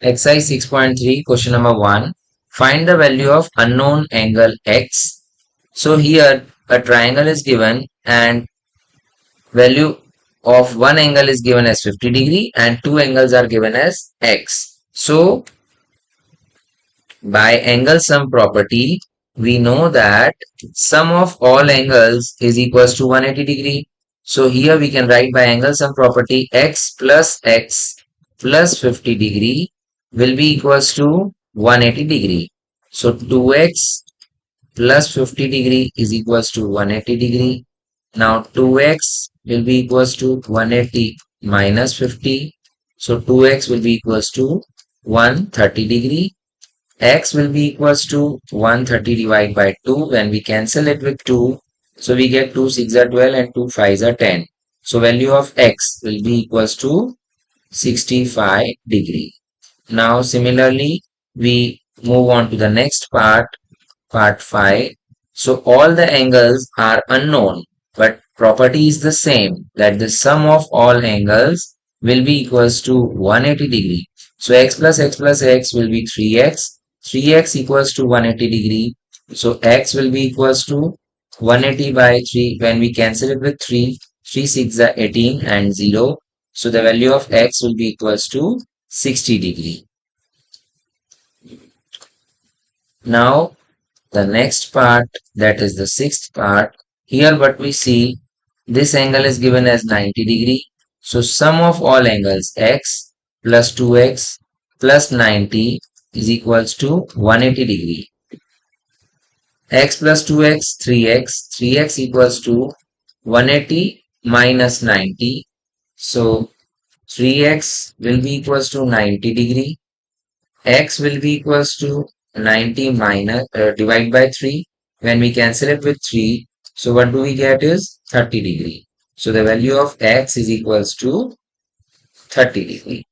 Exercise 6.3, question number 1. Find the value of unknown angle x. So here a triangle is given and value of one angle is given as 50 degree and two angles are given as x. So by angle sum property, we know that sum of all angles is equals to 180 degree. So here we can write by angle sum property x plus 50 degree will be equals to 180 degree. So 2x plus 50 degree is equals to 180 degree. Now 2x will be equals to 180 minus 50. So 2x will be equals to 130 degree. X will be equals to 130 divided by 2 when we cancel it with 2. So we get 2 6 are 12 and 2 5 are 10. So value of x will be equals to 65 degree. Now similarly we move on to the next part 5. So all the angles are unknown but property is the same, that the sum of all angles will be equals to 180 degree. So x plus x will be 3x. 3x equals to 180 degree. So x will be equals to 180 by 3 when we cancel it with 3. 3 6 are 18 and 0. So the value of x will be equals to 60 degree. Now the next part, that is the sixth part. Here what we see, this angle is given as 90 degree. So sum of all angles x plus 2x plus 90 is equals to 180 degree. X plus 2x 3x. 3x equals to 180 minus 90. So 3x will be equals to 90 degree. X will be equals to 90 minus divide by 3 when we cancel it with 3. So what do we get is 30 degree. So the value of x is equals to 30 degree.